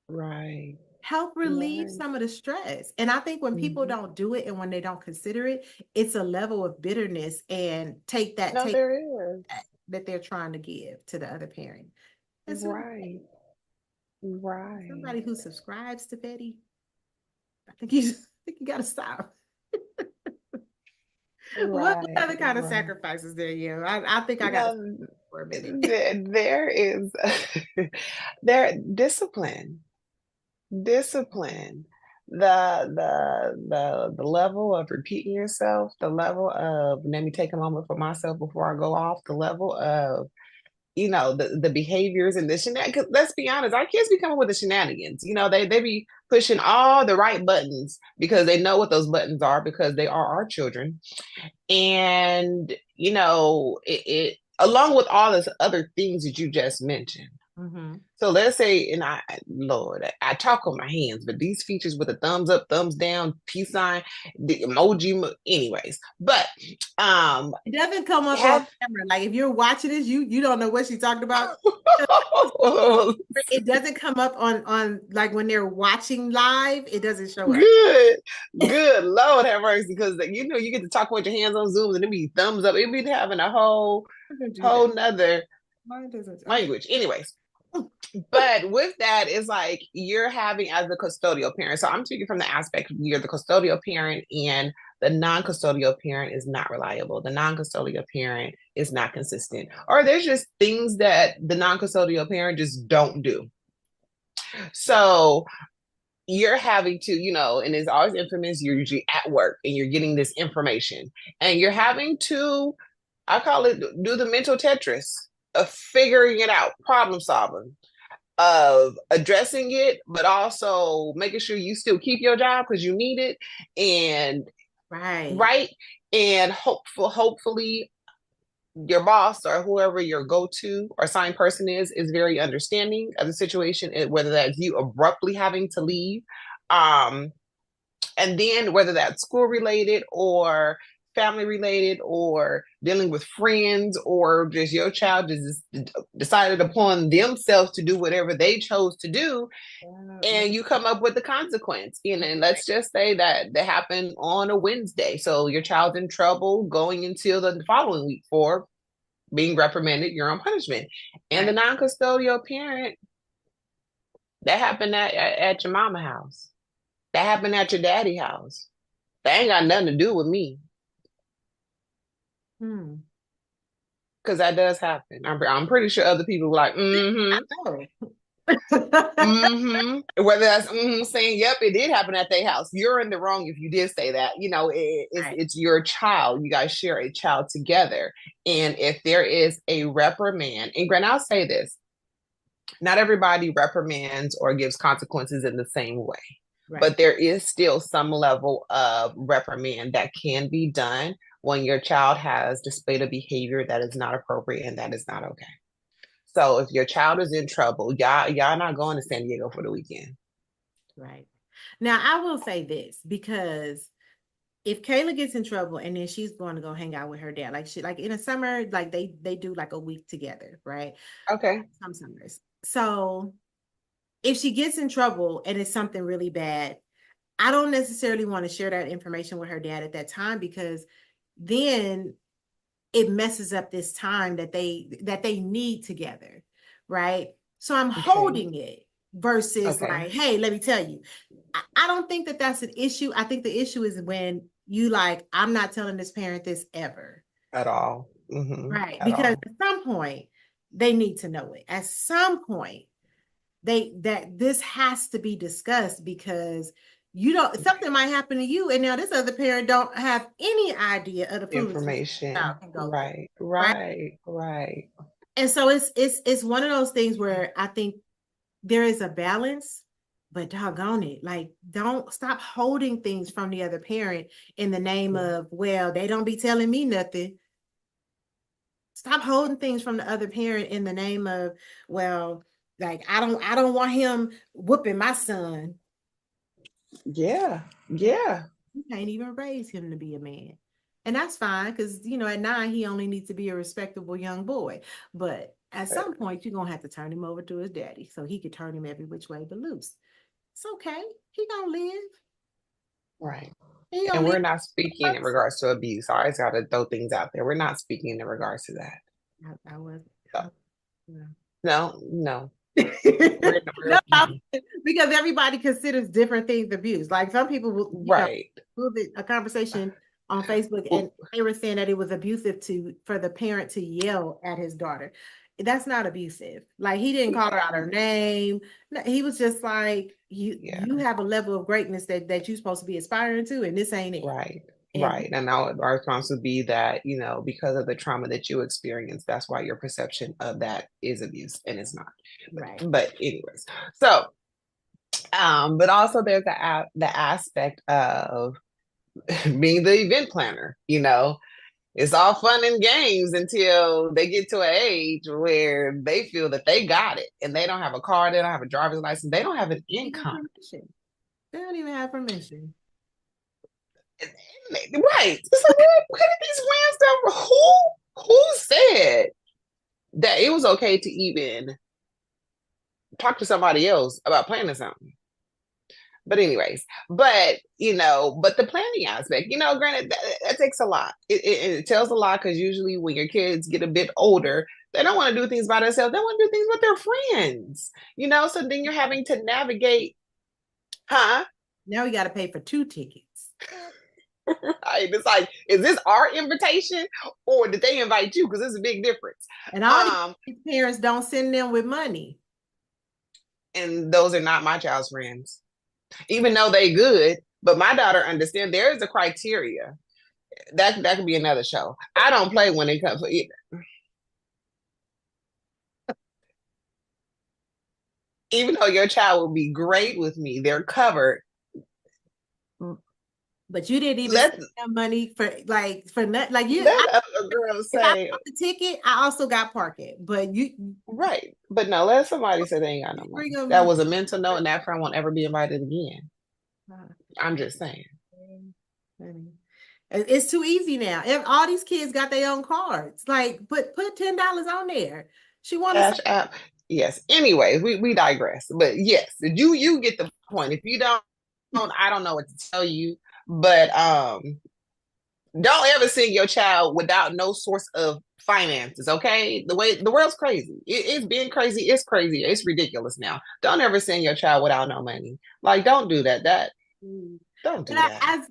right, Help relieve right. some of the stress. And I think when people Mhm. don't do it and when they don't consider it, it's a level of bitterness and No, take there is. that they're trying to give to the other parent. And so Right, right, somebody who subscribes to Betty, I think you gotta stop. What right, other kind of right. sacrifices there, you? I think I gotta stop No, for a minute. there is there discipline, discipline. The level of repeating yourself, the level of let me take a moment for myself before I go off, the level of the behaviors and the shenanigans. Let's be honest, our kids be coming with the shenanigans. They be pushing all the right buttons because they know what those buttons are because they are our children. And it along with all those other things that you just mentioned. Mm-hmm. So let's say, and Lord, I talk on my hands, but these features with the thumbs up, thumbs down, peace sign, the emoji, anyways. But It doesn't come up on have camera. Like if you're watching this, you don't know what she's talking about. It doesn't come up on like when they're watching live, it doesn't show up. good, good Lord have mercy, because you get to talk with your hands on Zoom and it be thumbs up. It be having a whole I don't do that. whole nother Mine doesn't. language. Anyways, but with that, it's like you're having as the custodial parent. So I'm speaking from the aspect of you're the custodial parent and the non-custodial parent is not reliable. The non-custodial parent is not consistent. Or there's just things that the non-custodial parent just don't do. So you're having to, and it's always infamous, you're usually at work and you're getting this information and you're having to, I call it, do the mental Tetris of figuring it out, problem solving, of addressing it, but also making sure you still keep your job because you need it. And Right. right. And hopefully your boss or whoever your go-to or assigned person is very understanding of the situation, whether that's you abruptly having to leave, um, and then whether that's school related or family related or dealing with friends or just your child just decided upon themselves to do whatever they chose to do, Yeah. and you come up with the consequence. And let's just say that happened on a Wednesday, so your child's in trouble going until the following week for being reprimanded, you're on punishment. And the Right. non-custodial parent, that happened at your mama house. That happened at your daddy house. That ain't got nothing to do with me. Hmm. Because that does happen. I'm pretty sure other people were like, I mm-hmm, know. mm-hmm. Whether that's saying, yep, it did happen at their house. You're in the wrong if you did say that. Right. It's your child. You guys share a child together. And if there is a reprimand, and Grant, I'll say this, not everybody reprimands or gives consequences in the same way. Right. But there is still some level of reprimand that can be done when your child has displayed a behavior that is not appropriate and that is not okay. So if your child is in trouble, y'all not going to San Diego for the weekend. Right. Now I will say this because if Kayla gets in trouble and then she's going to go hang out with her dad, like she like in the summer, like they do like a week together, right? Okay. Some summers. So if she gets in trouble and it's something really bad, I don't necessarily want to share that information with her dad at that time because then it messes up this time that they need together, right? So I'm Okay. holding it versus Okay. like, hey, let me tell you. I don't think that that's an issue. I think the issue is when you like, I'm not telling this parent this ever, At all. Mm-hmm. right? At Because all. at some point they need to know it. At some point that this has to be discussed because you don't something might happen to you and now this other parent don't have any idea of the foolishness the child Information. can go through, Right. right? Right. Right. And so it's one of those things where I think there is a balance, but doggone it, like don't stop holding things from the other parent in the name of, well, they don't be telling me nothing. Stop holding things from the other parent in the name of, well, Like I don't want him whooping my son. Yeah. Yeah. You can't even raise him to be a man. And that's fine because, you know, at 9, he only needs to be a respectable young boy. But at some point, you're going to have to turn him over to his daddy so he can turn him every which way but loose. It's okay. He going to live. Right. He going And to live we're not speaking in person. regards to abuse. I always got to throw things out there. We're not speaking in regards to that. I was, So, no. no, no. No, because everybody considers different things abuse. Like some people will, you know, Right. a conversation on Facebook and Well, they were saying that it was abusive for the parent to yell at his daughter. That's not abusive. Like he didn't call her out her name. No, he was just like, yeah. you have a level of greatness that you're supposed to be aspiring to, and this ain't it. Right. And Right. And now our response would be that, because of the trauma that you experienced, that's why your perception of that is abuse and it's not. right. But anyways, so but also there's the aspect of being the event planner. It's all fun and games until they get to an age where they feel that they got it and they don't have a car, they don't have a driver's license, they don't have an Even income. permission. They don't even have permission. Right. So what did these plans who said that it was okay to even talk to somebody else about planning something? But anyways, but the planning aspect, granted that takes a lot. It tells a lot because usually when your kids get a bit older, they don't want to do things by themselves. They want to do things with their friends. So then you're having to navigate, huh? Now we got to pay for 2 tickets. Right? It's like, is this our invitation or did they invite you? Because there's a big difference. And all these parents don't send them with money. And those are not my child's friends, even though they good. But my daughter understands there is a criteria. That could be another show. I don't play when it comes to either. Even though your child will be great with me, they're covered. But you didn't even Let spend money for nothing. Like you, let a girl if I say bought the ticket, I also got parking. But right, but no, let somebody say they ain't got no bring money. That them. was a mental note, and that friend won't ever be invited again. I'm just saying. It's too easy now. If all these kids got their own cards, like put $10 on there. She wanted Cash app. Yes. Anyways, we digress. But yes, you get the point. If you don't, I don't know what to tell you. But don't ever send your child without no source of finances. Okay, the way the world's crazy. It's been crazy. It's crazy. It's ridiculous now. Don't ever send your child without no money. Like, don't do that. Don't but do that.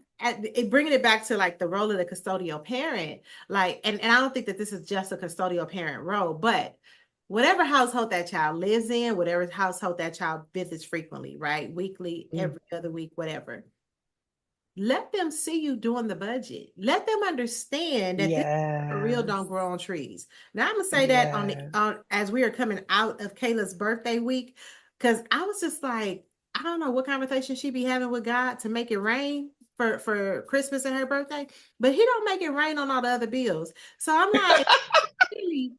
bringing it back to like the role of the custodial parent, like, and I don't think that this is just a custodial parent role, but whatever household that child lives in, whatever household that child visits frequently, right? Weekly, every other week, whatever. Let them see you doing the budget. Let them understand that this for real Yes. don't grow on trees. Now I'm gonna say that Yes. as we are coming out of Kayla's birthday week, because I was just like, I don't know what conversation she be having with God to make it rain for Christmas and her birthday, but he don't make it rain on all the other bills. So I'm like, really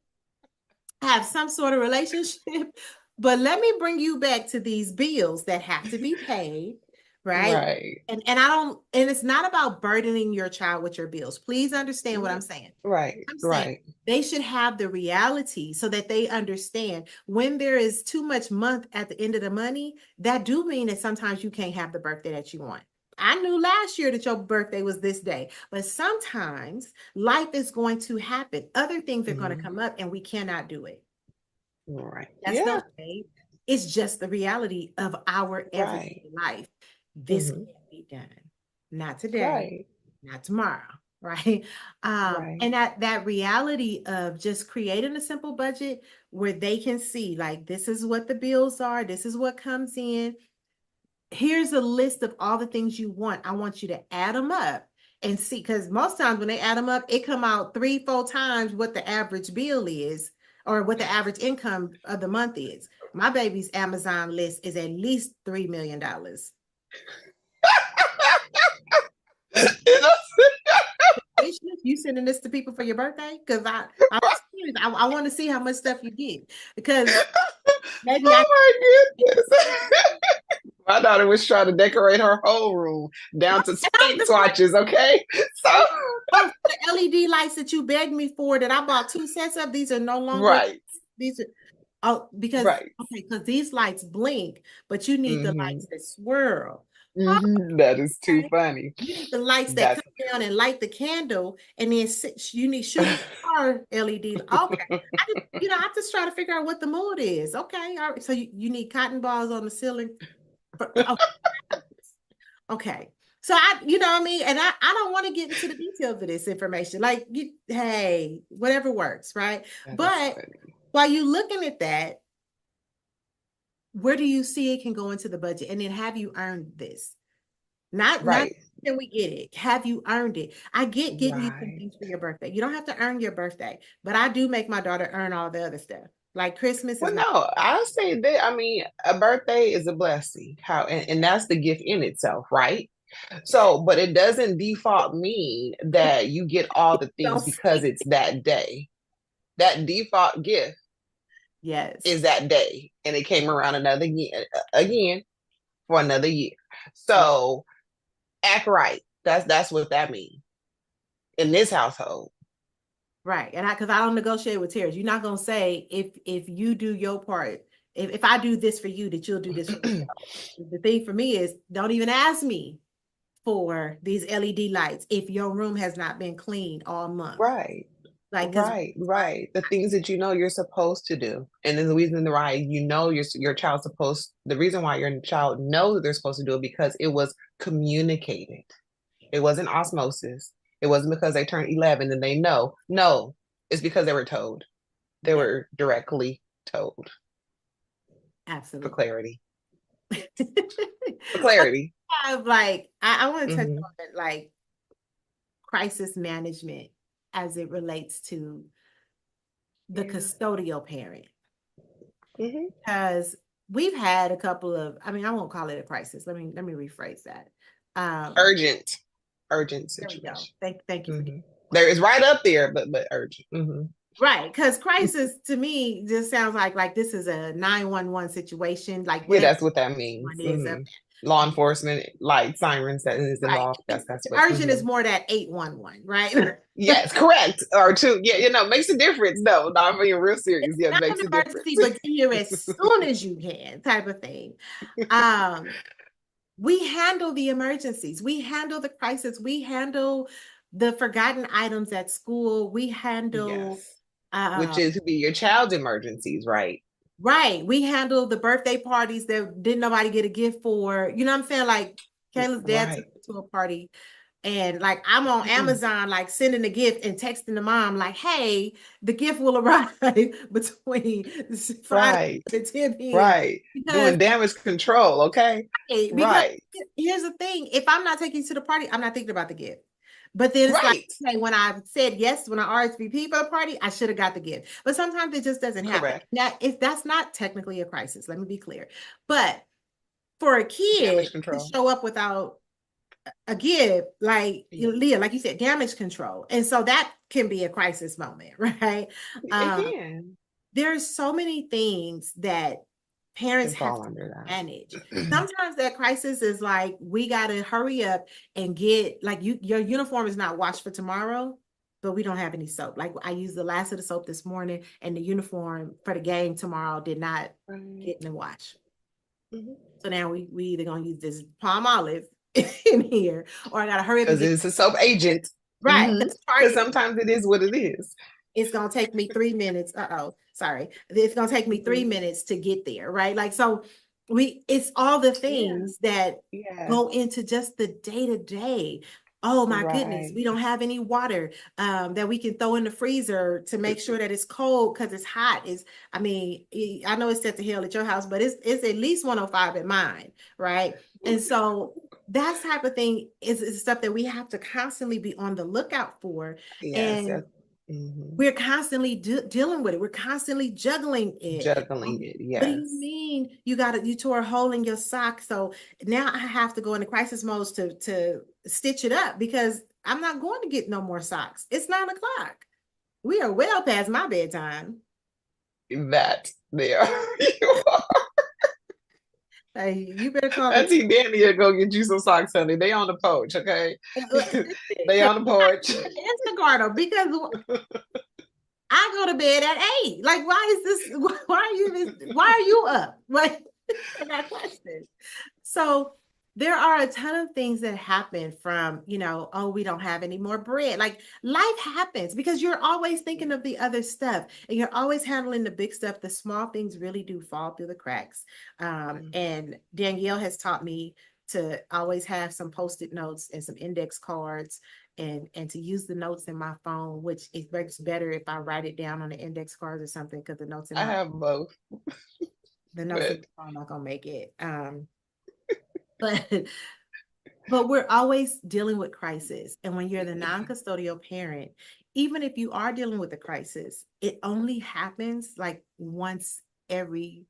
have some sort of relationship, but let me bring you back to these bills that have to be paid, right? Right. And I don't, and it's not about burdening your child with your bills. Please understand what I'm saying. Right. I'm saying Right. they should have the reality so that they understand when there is too much month at the end of the money, that do mean that sometimes you can't have the birthday that you want. I knew last year that your birthday was this day, but sometimes life is going to happen. Other things are going to come up and we cannot do it. Right. That's Yeah. okay. It's just the reality of our Right. everyday life. This Mm-hmm. can't be done. Not today, Right. not tomorrow, right? Right. And that reality of just creating a simple budget where they can see, like, this is what the bills are, this is what comes in. Here's a list of all the things you want. I want you to add them up and see, because most times when they add them up, it come out 3-4 times what the average bill is or what the average income of the month is. My baby's Amazon list is at least $3 million. You know? You sending this to people for your birthday? Because I serious. I want to see how much stuff you get because maybe I Oh my goodness. My daughter was trying to decorate her whole room down to paint swatches, okay? So oh, the LED lights that you begged me for that I bought 2 sets of, these are no longer right, these are oh because right. okay, because these lights blink, but you need the Hmm. lights that swirl. Hmm. That is too Okay. funny. You need the lights that That's come down and light the candle, and then you need shooting star LED. Okay, I just try to figure out what the mood is. Okay, all right. So you need cotton balls on the ceiling. Okay. Okay. So what I mean, and I don't want to get into the details of this information. Like, hey, whatever works, right? that is But funny. while you're looking at that, where do you see it can go into the budget? And then have you earned this? Not Right, can we get it? Have you earned it? I get getting you some right. things for your birthday. You don't have to earn your birthday, but I do make my daughter earn all the other stuff. Like Christmas is Well, not. no, I'll say that. I mean, a birthday is a blessing. And that's the gift in itself, right? So, but it doesn't default mean that you get all the Don't things because say it's that day. That default gift yes. is that day, and it came around another year again for another year. Yeah. So act right. That's what that means in this household. Right. And because I don't negotiate with tears. You're not gonna say if you do your part, if I do this for you, that you'll do this for me. The thing for me is don't even ask me for these LED lights if your room has not been cleaned all month. Right. Like, because Right, right. The things that you know you're supposed to do. And then the reason why you know your child's supposed the reason why your child knows that they're supposed to do it because it was communicated. It wasn't osmosis. It wasn't because they turned 11 and they know. No, it's because they were told. They yeah, were directly told for absolutely. clarity. For clarity. I want to touch Hmm. on it, like crisis management as it relates to the Yeah. custodial parent. Hmm. Because we've had a couple of, I mean, I won't call it a crisis. Let me rephrase that. Um, Urgent, urgent there we go. situation. Thank you for getting Hmm. the There word. is right up there, but urgent. Hmm. Right, because crisis to me just sounds like this is a 911 situation, like Yeah, whatever that's what that means. one is up Hmm. Law there. enforcement, like sirens that is Right. involved. That's what. Urgent Hmm. is more that 811, right? Yes, correct. Or two. Yeah, makes a difference. No, not being real serious. Yeah, it Not an makes a difference. emergency, but get here as soon as you can, type of thing. Um, we handle the emergencies, we handle the crisis, we handle the forgotten items at school, we handle Yes, which uh is to be your child's emergencies, right? right, we handle the birthday parties that didn't nobody get a gift for. You know what I'm saying? Like Kayla's dad took Right. her to a party. And like I'm on Amazon, like sending a gift and texting the mom, like, hey, the gift will arrive between 5 Right. and 10 p.m. Right. Because Doing damage control. Okay. because Right. here's the thing, if I'm not taking you to the party, I'm not thinking about the gift. But then it's like, Right. hey, when I said yes, when I RSVP for the party, I should have got the gift. But sometimes it just doesn't happen. Correct. That if that's not technically a crisis, let me be clear. But for a kid Damage to control. show up without a gift, like Yeah. Leah, like you said, damage control. And so that can be a crisis moment, right? It Um, can. there's so many things that parents Can have fall to under manage. that. Sometimes that crisis is like, we got to hurry up and get, like, your uniform is not washed for tomorrow, but we don't have any soap. Like, I used the last of the soap this morning, and the uniform for the game tomorrow did not Right. get in the wash. Mhm. So now we either gonna use this palm olive in here, or I gotta hurry up and Because get it's a soap agent. right. Hmm. Because Because Target, sometimes it is what it is. it's gonna take me 3 minutes. Uh-oh, sorry. It's gonna take me three Mhm. minutes to get there, right? Like so it's all the Yeah. things that Yeah. go into just the day-to-day. Oh my goodness, we Right. don't have any water that we can throw in the freezer to make sure that it's cold because it's hot. Is I mean, I know it's set to hell at your house, but it's at least 105 at mine, right? And so that type of thing is stuff that we have to constantly be on the lookout for. Yes. And Yes. Hmm. we're constantly dealing with it. We're constantly juggling it. Juggling it. What do you Yes. mean you tore a hole in your sock? So now I have to go into crisis mode to stitch it up because I'm not going to get no more socks. It's 9 o'clock. We are well past my bedtime. That there you are. Hey, you better call the Auntie Danny will go get you some socks, honey. They on the porch, okay? listen, They because on the porch. Instacart because I go to bed at 8. Like, why is this? Why are you up? Like, I got questions. So there are a ton of things that happen from, oh, we don't have any more bread. Like life happens because you're always thinking of the other stuff and you're always handling the big stuff. The small things really do fall through the cracks. And Danielle has taught me to always have some post-it notes and some index cards and to use the notes in my phone, which it works better if I write it down on the index cards or something because I have both, the notes in but my phone are not gonna make it. But but we're always dealing with crisis. And when you're the non-custodial parent, even if you are dealing with a crisis, it only happens like once every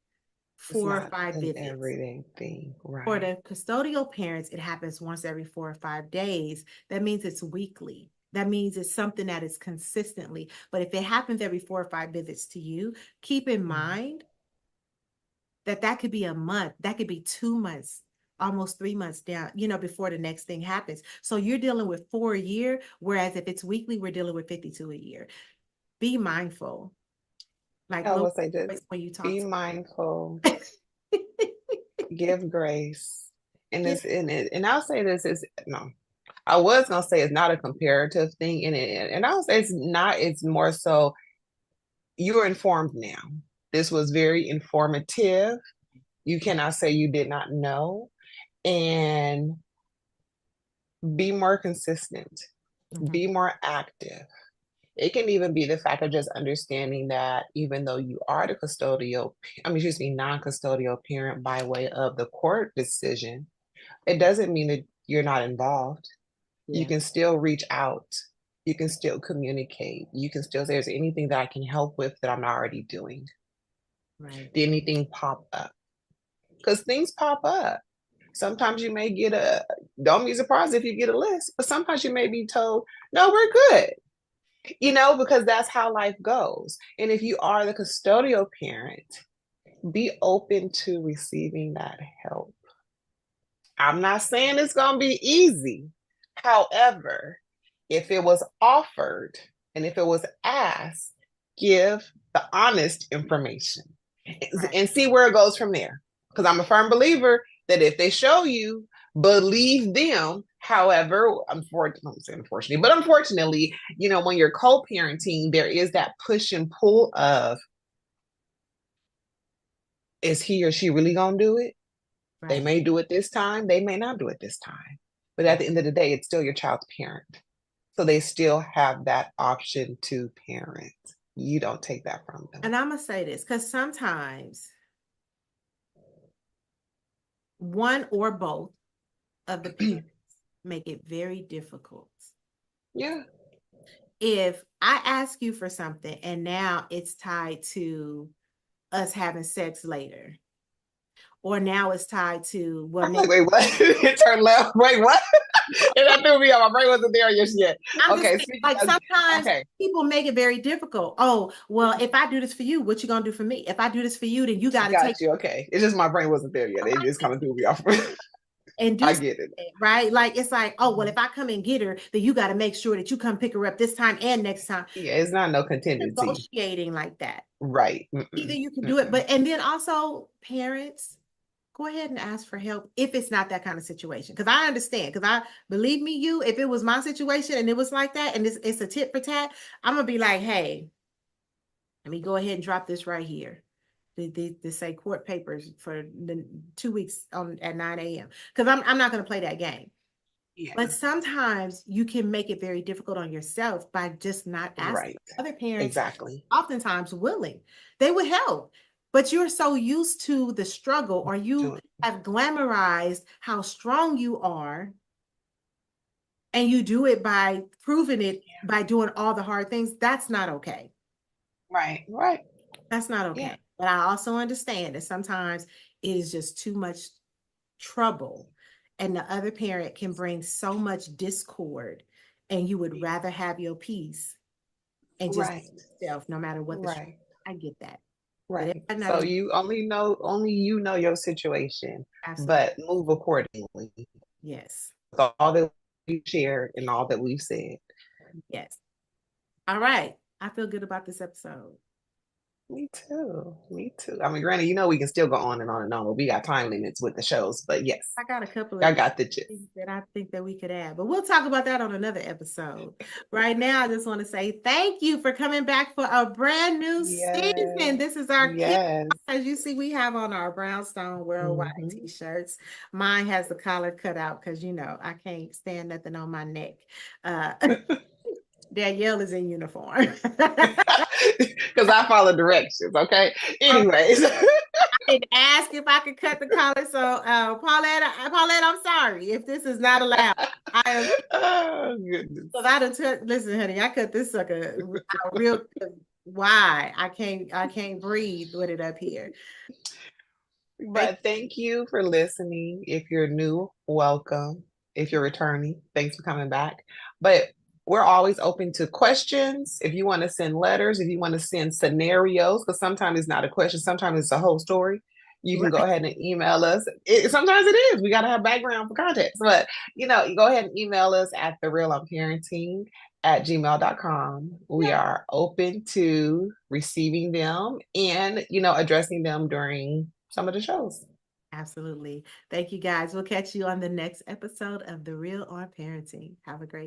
it's 4 or 5 not an visits. everyday thing, For right? the custodial parents, it happens once every 4 or 5 days. That means it's weekly. That means it's something that is consistently. But if it happens every 4 or 5 visits to you, keep in mind that could be a month, that could be 2 months, almost 3 months down, before the next thing happens. So you're dealing with 4 a year, whereas if it's weekly, we're dealing with 52 a year. Be mindful. Like I low will say this: when you talk be to mindful, give grace, and yeah, and I'll say this is no. I was gonna say it's not a comparative thing, and I'll say it's not. It's more so you're informed now. This was very informative. You cannot say you did not know, and be more consistent, mhm, be more active. It can even be the fact of just understanding that even though you are the custodial, excuse me, non-custodial parent by way of the court decision, it doesn't mean that you're not involved. You yeah, can still reach out. You can still communicate. You can still say, there's anything that I can help with that I'm not already doing. right. Did anything pop up? Because things pop up. Sometimes you may get don't be surprised if you get a list, but sometimes you may be told, no, we're good, because that's how life goes. And if you are the custodial parent, be open to receiving that help. I'm not saying it's going to be easy. However, if it was offered and if it was asked, give the honest information Right. and see where it goes from there. Because I'm a firm believer that if they show you, believe them. However, unfortunately, but unfortunately, when you're co-parenting, there is that push and pull of, is he or she really going to do it? They Right. may do it this time, they may not do it this time. But at Right. the end of the day, it's still your child's parent. So they still have that option to parent. You don't take that from them. And I'm gonna say this because sometimes one or both of the parents make it very difficult. Yeah. If I ask you for something and now it's tied to us having sex later, or now it's tied to, well, I'm like, maybe wait, what? It turned left. Wait, what? And that threw me off. My brain wasn't there just yet. I'm just Okay, saying, speaking like of, sometimes okay, people make it very difficult. Oh, well, if I do this for you, what you gonna do for me? If I do this for you, then you got to take got you. Okay. It's just my brain wasn't there yet. It just kind of threw me off. and do I something, get it. right? Like it's like, oh, well, if I come and get her, then you got to make sure that you come pick her up this time and next time. Yeah, it's not no contingency. Negotiating like that. Right. Either Mm-mm, you can do it, mm-mm. but and then also parents go ahead and ask for help if it's not that kind of situation. Because I understand. Because I believe me, if it was my situation and it was like that, and it's a tit for tat, I'm gonna be like, hey, let me go ahead and drop this right here. They say court papers for the 2 weeks on at 9 a.m. Because I'm not gonna play that game. Yeah. But sometimes you can make it very difficult on yourself by just not asking. Right. Other parents are Exactly. oftentimes willing. They would help. But you're so used to the struggle, or you Doing- have glamorized how strong you are, and you do it by proving it by doing all the hard things. That's not okay. Right. Right. That's not Yeah. okay. But I also understand that sometimes it is just too much trouble, and the other parent can bring so much discord, and you would rather have your peace and just Right. yourself, no matter what the Right. I get that. But Right. everybody not So as you only you know your situation, absolutely. but move accordingly Yes. with all that we shared and all that we've said. Yes. All right. I feel good about this episode. Me too. Me too. I mean, granted, we can still go on and on and on, but we got time limits with the shows. But yes, I got a couple I of got the gist. things that I think that we could add, but we'll talk about that on another episode. Right now, I just want to say thank you for coming back for a brand new season. Yes. This is our kick. Yes. As you see, we have on our Brownstone Worldwide Mm-hmm. t-shirts. Mine has the collar cut out because I can't stand nothing on my neck. Danielle is in uniform. Because I follow directions. Okay. Anyways. Didn't ask if I could cut the collar. So, Paulette, I'm sorry if this is not allowed. I am. Oh goodness. So listen, honey, I cut this sucker out real. Why? I can't breathe with it up here. But thank you for listening. If you're new, welcome. If you're returning, thanks for coming back. But we're always open to questions. If you want to send letters, if you want to send scenarios, because sometimes it's not a question, sometimes it's a whole story. You can go Right. ahead and email us. Sometimes it is. We got to have background for context. But, you go ahead and email us at therealonparenting@gmail.com. We are open to receiving them and, addressing them during some of the shows. Absolutely. Thank you guys. We'll catch you on the next episode of The Real on Parenting. Have a great